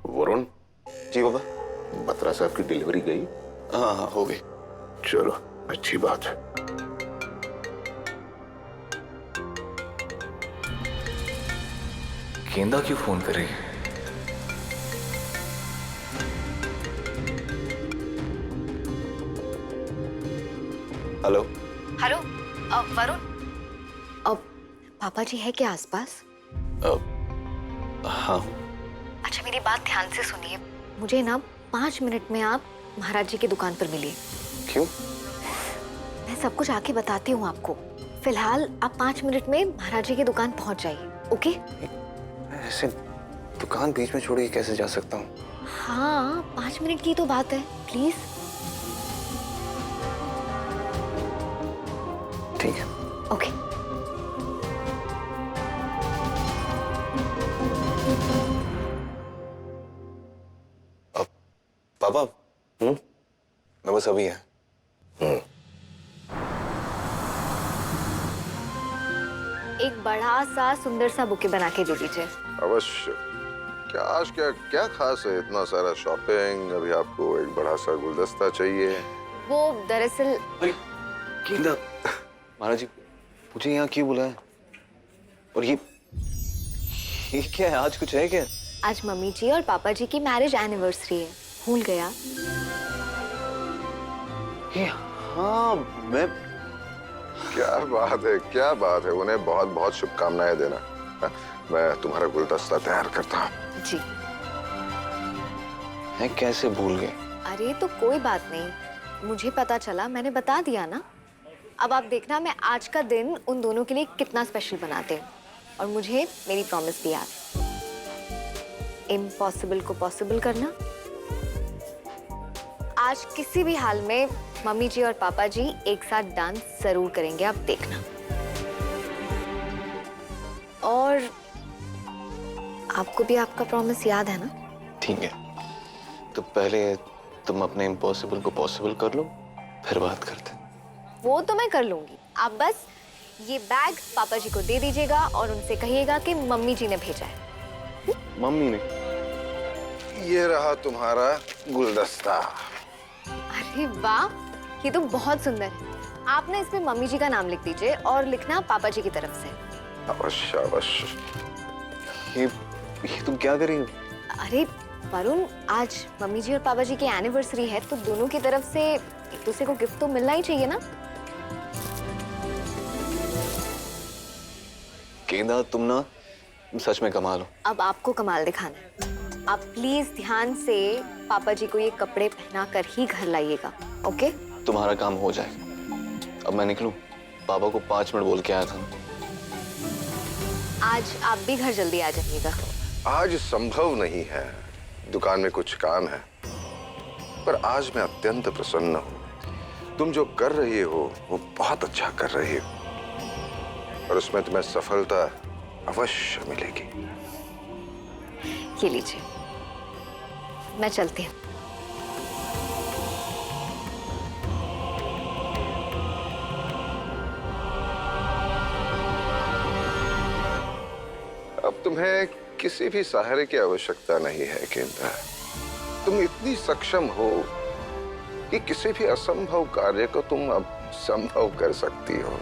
वरुण, जी बाबा। बत्रा साहब की डिलीवरी गई? हाँ हाँ हो गई। चलो अच्छी बात है। गेंदा क्यों फोन कर रही है? हेलो। हेलो वरुण, अब पापा जी है क्या आसपास? हाँ। अच्छा मेरी बात ध्यान से सुनिए, मुझे ना 5 मिनट में आप महाराज जी की दुकान पर मिलिए। क्यों? मैं सब कुछ आके बताती हूँ आपको। फिलहाल आप 5 मिनट में महाराज जी की दुकान पहुँच जाइए, ओके? ऐसे दुकान बीच में छोड़ के कैसे जा सकता हूँ? हाँ 5 मिनट की तो बात है, प्लीज। ठीक है। ओके। अब पापा। मैं बस अभी है। एक बड़ा सा सुंदर सा बुके बना के दे दीजिए। अवश्य। क्या आज क्या क्या खास है, इतना सारा शॉपिंग? अभी आपको एक बड़ा सा गुलदस्ता चाहिए? वो दरअसल गेंदा, महाराज जी मुझे यहाँ क्यों बुलाया? और ये क्या है? आज कुछ है क्या? आज मम्मी जी और पापा जी की मैरिज एनिवर्सरी है, भूल गया? ये हाँ, मैं क्या बात है, क्या बात है। उन्हें बहुत बहुत शुभकामनाएं देना। हाँ, मैं तुम्हारा गुलदस्ता तैयार करता हूँ। जी। मैं कैसे भूल गए? अरे तो कोई बात नहीं, मुझे पता चला, मैंने बता दिया ना। अब आप देखना मैं आज का दिन उन दोनों के लिए कितना स्पेशल बनाते हैं। और मुझे मेरी प्रॉमिस भी याद है, इम्पॉसिबल को पॉसिबल करना। आज किसी भी हाल में मम्मी जी और पापा जी एक साथ डांस जरूर करेंगे, आप देखना। और आपको भी आपका प्रॉमिस याद है ना? ठीक है, तो पहले तुम अपने इम्पॉसिबल को पॉसिबल कर लो, फिर बात करते हैं। वो तो मैं कर लूंगी, आप बस ये बैग पापा जी को दे दीजिएगा और उनसे कहिएगा कि मम्मी जी ने भेजा है। मम्मी ने? ये रहा तुम्हारा गुलदस्ता। अरे वाह, ये तो बहुत सुंदर है। आप ना इसमें मम्मी जी का नाम लिख दीजिए और लिखना पापा जी की तरफ से। अवश्य अवश्य। ये तुम क्या कर रही हो? अरे वरुण, आज मम्मी जी और पापा जी की एनिवर्सरी है, तो दोनों की तरफ से एक दूसरे को गिफ्ट तो मिलना ही चाहिए ना। गेंदा तुम सच में कमाल हो। अब आपको कमाल दिखाना है। आप प्लीज ध्यान से पापा जी को ये कपड़े पहना कर ही घर लाइएगा, ओके? तुम्हारा काम हो जाएगा। अब मैं निकलूं? पापा को 5 मिनट बोल के आया था। आज आप भी घर जल्दी आ जाइएगा। आज संभव नहीं है, दुकान में कुछ काम है। पर आज मैं अत्यंत प्रसन्न हूँ। तुम जो कर रही हो वो बहुत अच्छा कर रही हो, और उसमें तुम्हें सफलता अवश्य मिलेगी। ये लीजिए, मैं चलती हूँ। अब तुम्हें किसी भी सहारे की आवश्यकता नहीं है गेंदा। तुम इतनी सक्षम हो कि किसी भी असंभव कार्य को तुम अब संभव कर सकती हो।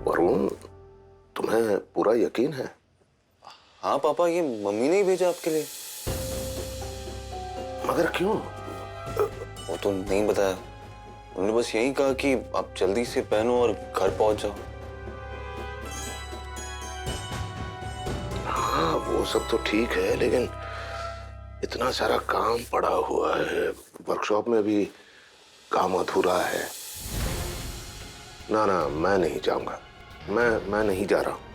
वरुण, तुम्हें पूरा यकीन है? हाँ पापा, ये मम्मी ने ही भेजा आपके लिए। मगर क्यों? वो तो नहीं बताया, उन्होंने बस यही कहा कि आप जल्दी से पहनो और घर पहुंच जाओ। हाँ वो सब तो ठीक है, लेकिन इतना सारा काम पड़ा हुआ है, वर्कशॉप में भी काम अधूरा है। ना ना, मैं नहीं जाऊंगा, मैं नहीं जा रहा हूं।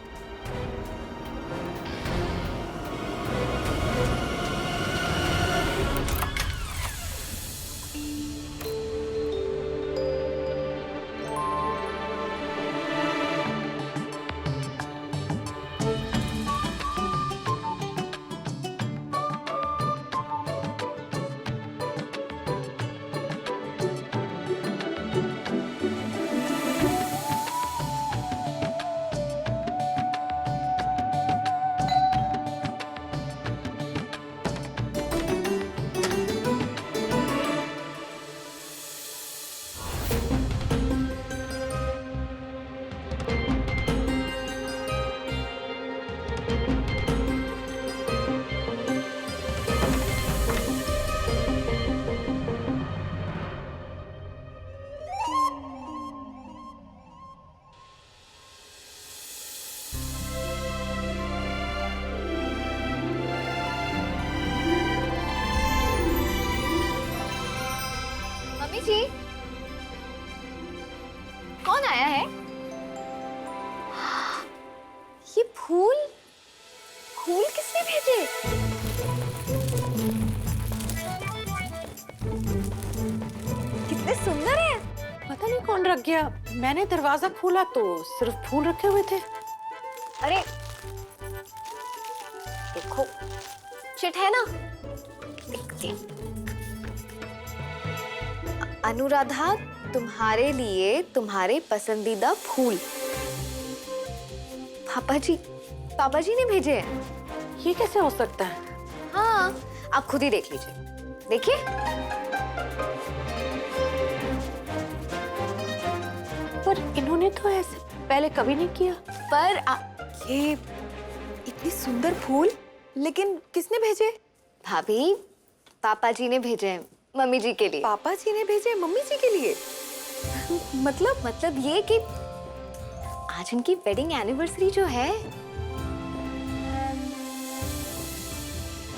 लग गया। मैंने दरवाजा खोला तो सिर्फ फूल रखे हुए थे। अरे देखो, चिट है ना, देखती हूँ। अनुराधा, तुम्हारे लिए तुम्हारे पसंदीदा फूल। पापा जी ने भेजे हैं। ये कैसे हो सकता है? हाँ, आप खुद ही देख लीजिए। देखिए, पर इन्होंने तो ऐसे पहले कभी नहीं किया। पर ये इतनी सुंदर फूल, लेकिन किसने भेजे? भाभी, पापा जी ने भेजे हैं मम्मी जी के लिए। पापा जी ने भेजे मम्मी जी के लिए? मतलब ये कि आज उनकी वेडिंग एनिवर्सरी जो है।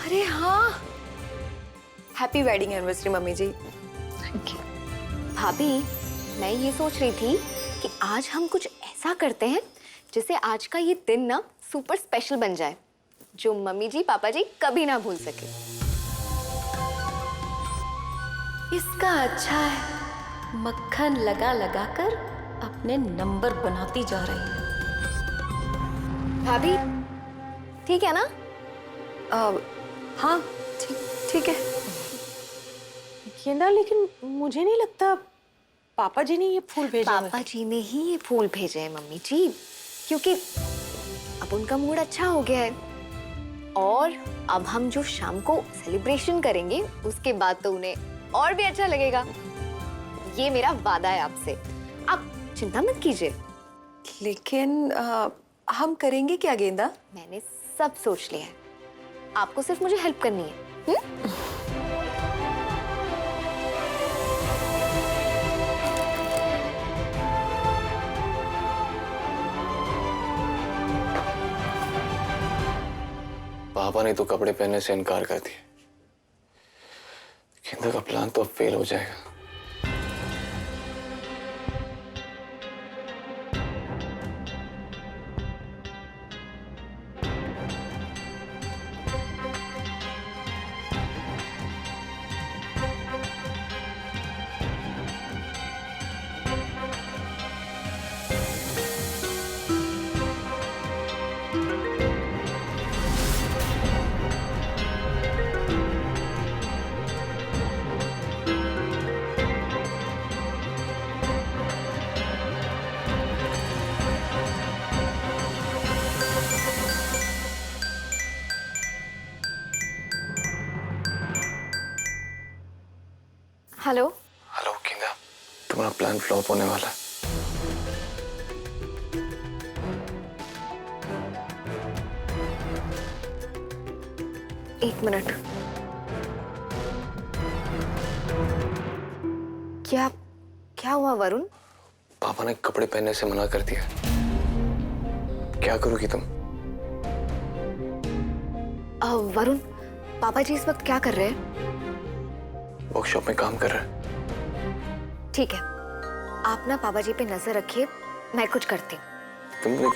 अरे हाँ, happy wedding anniversary mummy ji. Thank you. भाभी, मैं ये सोच रही थी कि आज हम कुछ ऐसा करते हैं जिससे आज का ये दिन ना सुपर स्पेशल बन जाए, जो मम्मी जी पापा जी कभी ना भूल सके। इसका अच्छा है, मक्खन लगा लगा कर अपने नंबर बनाती जा रही है। भाभी, ठीक है ना? हाँ, ठीक है। गेंदा, लेकिन मुझे नहीं लगता पापा जी ने ये फूल भेजे हैं। पापा जी ने ही ये फूल भेजे हैं मम्मी जी, क्योंकि अब उनका मूड अच्छा हो गया है और अब हम जो शाम को सेलिब्रेशन करेंगे उसके बाद तो उन्हें और भी अच्छा लगेगा। ये मेरा वादा है आपसे, आप चिंता मत कीजिए। लेकिन हम करेंगे क्या गेंदा? मैंने सब सोच लिया है, आपको सिर्फ मुझे हेल्प करनी है। पापा ने तो कपड़े पहनने से इनकार कर दिया। गेंदा का प्लान तो अब फेल हो जाएगा। हेलो। हेलो गेंदा, तुम्हारा प्लान फ्लॉप होने वाला है। एक मिनट, क्या हुआ वरुण? पापा ने कपड़े पहनने से मना कर दिया। क्या करोगी तुम? वरुण, पापा जी इस वक्त क्या कर रहे हैं? वर्कशॉप में काम कर रहे हैं। ठीक है, आप ना पापा जी पे नजर रखिए, मैं कुछ करती हूँ। तुमने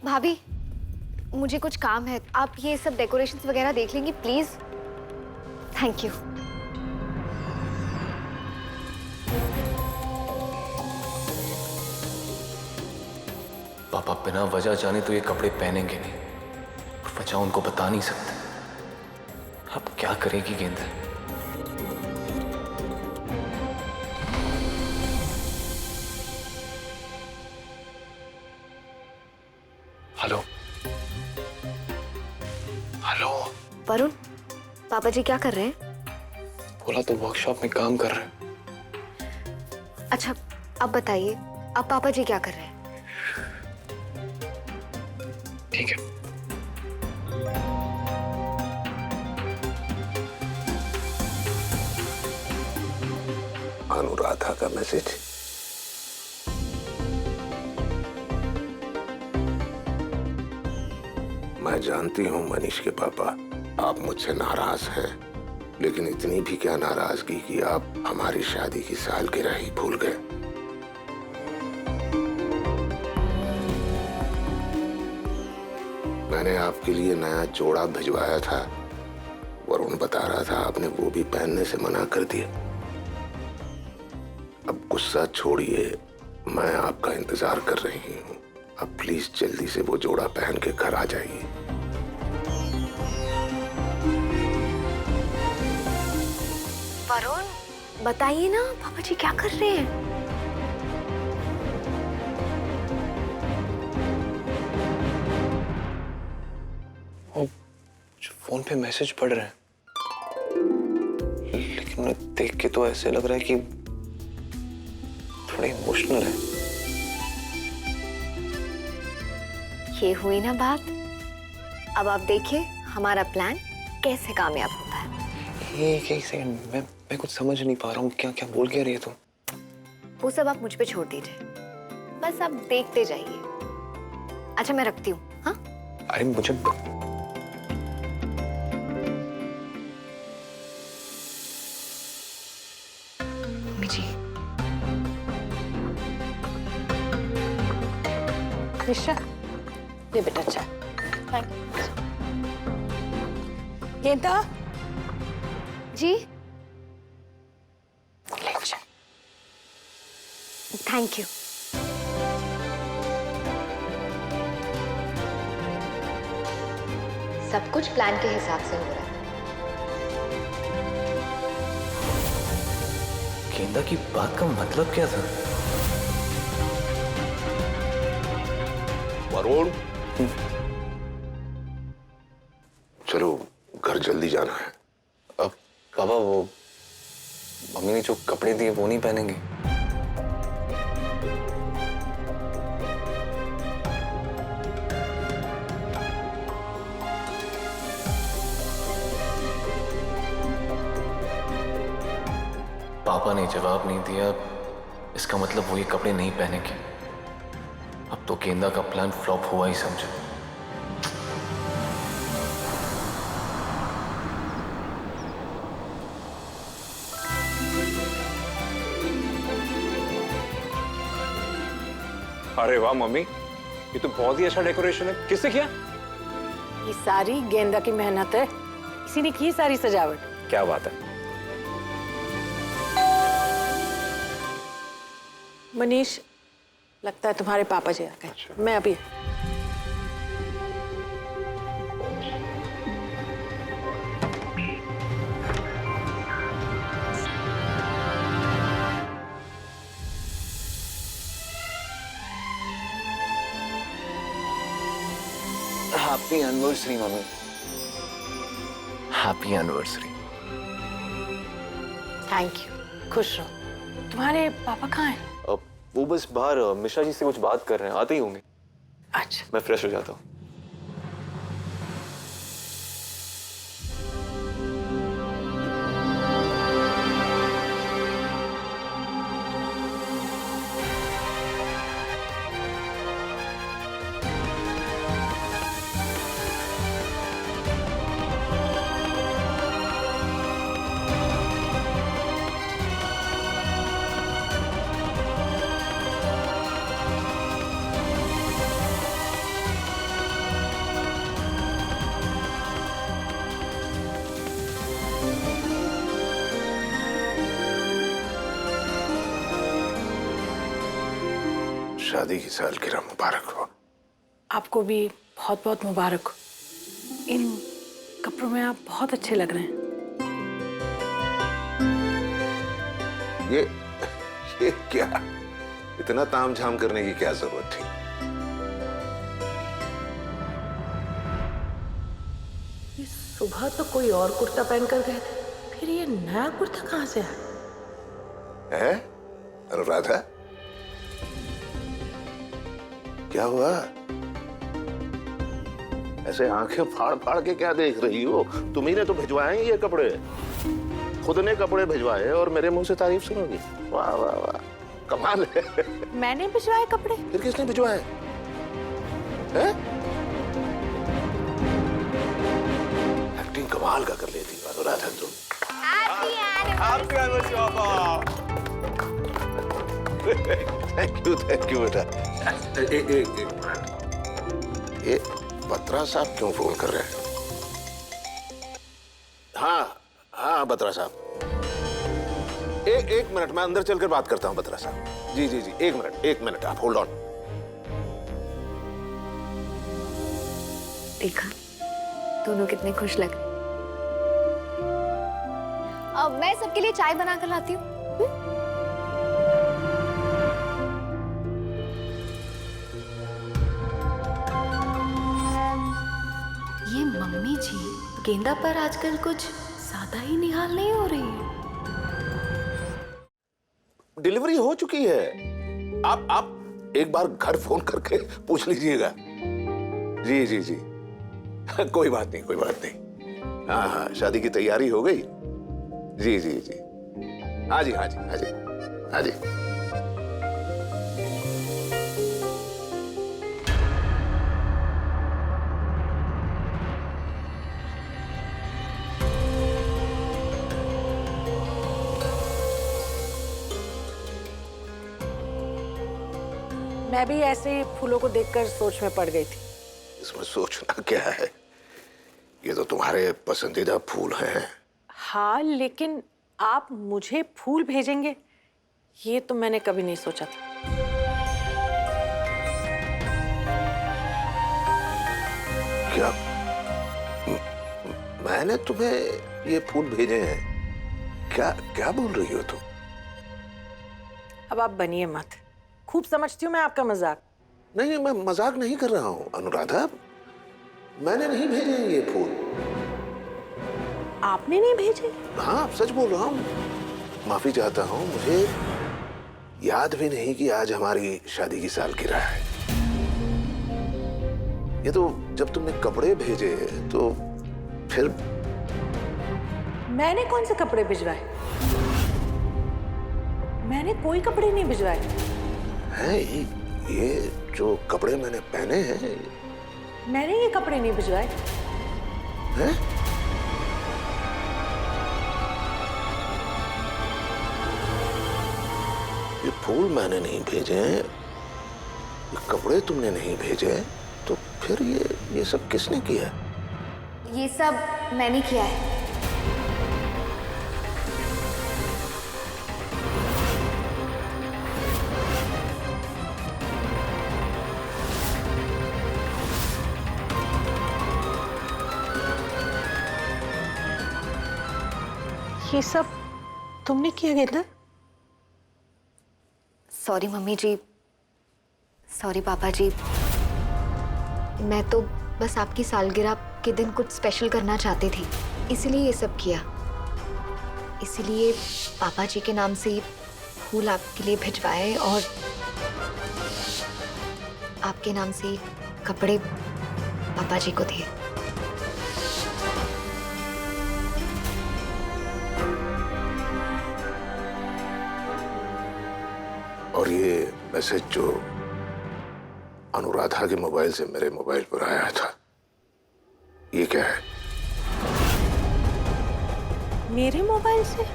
भाभी, मुझे कुछ काम है, आप ये सब डेकोरेशंस वगैरह देख लेंगी प्लीज? Thank you. पापा बिना वजह जाने तो ये कपड़े पहनेंगे नहीं, और वजह उनको बता नहीं सकते। अब क्या करेगी गेंदा? Hello hello. वरुण, पापा जी क्या कर रहे हैं? बोला तो वर्कशॉप में काम कर रहे हैं। अच्छा, अब बताइए, अब पापा जी क्या कर रहे हैं? ठीक है। अनुराधा का मैसेज। मैं जानती हूं मनीष के पापा, आप मुझसे नाराज हैं, लेकिन इतनी भी क्या नाराजगी कि आप हमारी शादी की सालगिरह ही भूल गए। मैंने आपके लिए नया जोड़ा भिजवाया था, वरुण बता रहा था आपने वो भी पहनने से मना कर दिया। अब गुस्सा छोड़िए, मैं आपका इंतजार कर रही हूँ। अब प्लीज जल्दी से वो जोड़ा पहन के घर आ जाइए। वरुण, बताइए ना पापा जी क्या कर रहे हैं? वो फोन पे मैसेज पढ़ रहे हैं, लेकिन उन्हें देख के तो ऐसे लग रहा है कि थोड़े इमोशनल है। ये हुई ना बात। अब आप देखिए हमारा प्लान कैसे कामयाब होता है। एक सेकंड, मैं कुछ समझ नहीं पा रहा हूँ। क्या क्या बोल क्या रही है तुम? वो सब आप मुझ पे छोड़ दीजिए, बस आप देखते जाइए। अच्छा मैं रखती हूँ। हाँ अरे मुझे मम्मी जी, निशा, ये बेटा चाय। Thank you. गेंदा, जी ले चाय। Thank you. सब कुछ प्लान के हिसाब से हो रहा है। गेंदा की बात का मतलब क्या था? वरुण, चलो घर जल्दी जाना है। अब पापा, वो मम्मी ने जो कपड़े दिए वो नहीं पहनेंगे? पापा ने जवाब नहीं दिया, इसका मतलब वो ये कपड़े नहीं पहनेंगे। अब तो गेंदा का प्लान फ्लॉप हुआ ही समझो। अरे वाह मम्मी, ये तो बहुत ही अच्छा डेकोरेशन है। किसने किया? ये सारी गेंदा की मेहनत है, इसी ने की सारी सजावट। क्या बात है। मनीष, लगता है तुम्हारे पापा जी आ गए। मैं अभी happy anniversary mummy, happy anniversary. Thank you. खुश रहो। तुम्हारे पापा कहाँ हैं? वो बस बाहर मिश्रा जी से कुछ बात कर रहे हैं, आते ही होंगे। अच्छा। मैं फ्रेश हो जाता हूँ। शादी की सालगिरह मुबारक हो। आपको भी बहुत बहुत मुबारक हो। इन कपड़ों में आप बहुत अच्छे लग रहे हैं। ये क्या, इतना तामझाम करने की क्या जरूरत थी? ये सुबह तो कोई और कुर्ता पहनकर गए थे, फिर ये नया कुर्ता कहाँ से आया? है अनुराधा, क्या हुआ? ऐसे आंखें फाड़ फाड़ के क्या देख रही हो? तुम्ही ने तो भिजवाए हैं ये कपड़े, खुद ने कपड़े भिजवाए और मेरे मुंह से तारीफ सुनोगी? वाह वाह वाह, कमाल है। मैंने भिजवाए कपड़े? फिर किसने भिजवाए हैं? एक्टिंग कमाल का कर लेती हो अनुराधा तुम। हैप्पी एनिवर्सरी पापा। थैंक यू बेटा। एक मिनट, ये बत्रा साहब क्यों फोन कर रहे हैं? हाँ बत्रा साहब, एक मिनट, मैं अंदर चलकर बात करता हूँ बत्रा साहब। जी जी जी, एक मिनट, आप होल्ड ऑन। देखा, दोनों कितने खुश लग रहे। अब मैं सबके लिए चाय बना कर लाती हूँ। ये मम्मी जी गेंदा पर आजकल कुछ ज्यादा ही निहाल नहीं हो रही है। डिलीवरी हो चुकी है। आप एक बार घर फोन करके पूछ लीजिएगा। जी जी जी, कोई बात नहीं, कोई बात नहीं। हाँ हाँ, शादी की तैयारी हो गई। जी जी जी, हाँ जी हाँ जी हाँ जी हाँ जी। मैं भी ऐसे ही फूलों को देखकर सोच में पड़ गई थी। इसमें सोचना क्या है, ये तो तुम्हारे पसंदीदा फूल हैं। हाँ, लेकिन आप मुझे फूल भेजेंगे ये तो मैंने कभी नहीं सोचा था। क्या मैंने तुम्हें ये फूल भेजे हैं? क्या क्या बोल रही हो तुम? अब आप बनिए मत, खूब समझती हूँ मैं आपका मजाक। नहीं, मैं मजाक नहीं कर रहा हूँ अनुराधा, मैंने नहीं भेजे हैं ये फूल। आपने नहीं भेजे? हाँ, सच बोल रहा हूँ, माफी चाहता हूँ, मुझे याद भी नहीं कि आज हमारी शादी की सालगिरह है। ये तो जब तुमने कपड़े भेजे तो फिर। मैंने कौन से कपड़े भिजवाए? मैंने कोई कपड़े नहीं भिजवाए। हैं ये जो कपड़े मैंने पहने हैं, मैंने ये कपड़े नहीं भिजवाए। हैं? ये फूल मैंने नहीं भेजे हैं, ये कपड़े तुमने नहीं भेजे, तो फिर ये सब किसने किया? ये सब मैंने किया है। ये सब तुमने किया गेंदा? सॉरी मम्मी जी, सॉरी पापा जी, मैं तो बस आपकी सालगिरह के दिन कुछ स्पेशल करना चाहती थी, इसलिए ये सब किया। इसलिए पापा जी के नाम से फूल आपके लिए भिजवाए और आपके नाम से कपड़े पापा जी को दिए। और ये मैसेज जो अनुराधा के मोबाइल से मेरे मोबाइल पर आया था, ये क्या है? मेरे मोबाइल से?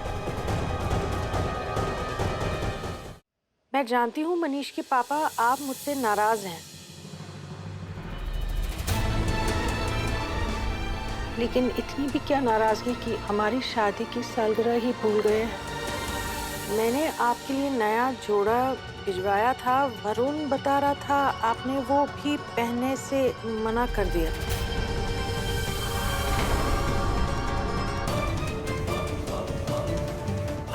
मैं जानती हूँ मनीष के पापा, आप मुझसे नाराज हैं, लेकिन इतनी भी क्या नाराजगी कि हमारी शादी की सालगिरह ही भूल गए हैं। मैंने आपके लिए नया जोड़ा भिजवाया था, वरुण बता रहा था, आपने वो भी पहनने से मना कर दिया।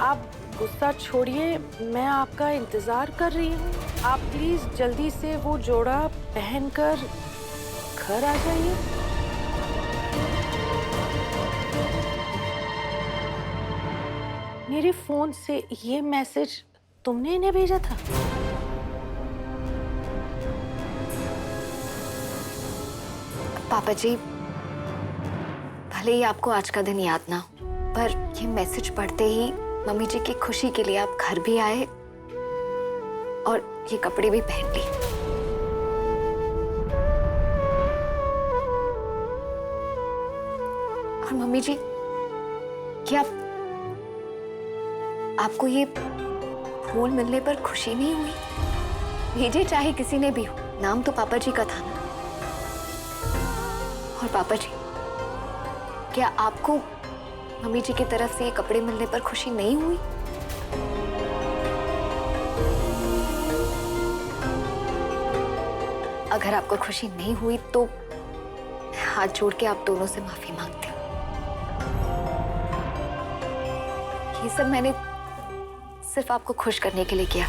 आप गुस्सा छोड़िए, मैं आपका इंतजार कर रही हूँ। आप प्लीज जल्दी से वो जोड़ा पहनकर घर आ जाइए। मेरे फोन से ये मैसेज तुमने इन्हें भेजा था? पापा जी, भले ही आपको आज का दिन याद ना हो, पर ये मैसेज पढ़ते ही मम्मी जी की खुशी के लिए आप घर भी आए और ये कपड़े भी पहन लिए। और मम्मी जी, क्या आपको ये फूल मिलने पर खुशी नहीं हुई? भेजे चाहे किसी ने भी हो, नाम तो पापा जी का था ना। और पापा जी, क्या आपको मम्मी जी की तरफ से ये कपड़े मिलने पर खुशी नहीं हुई? अगर आपको खुशी नहीं हुई तो हाथ जोड़ के आप दोनों से माफी मांगती हूँ। ये सब मैंने सिर्फ आपको खुश करने के लिए किया।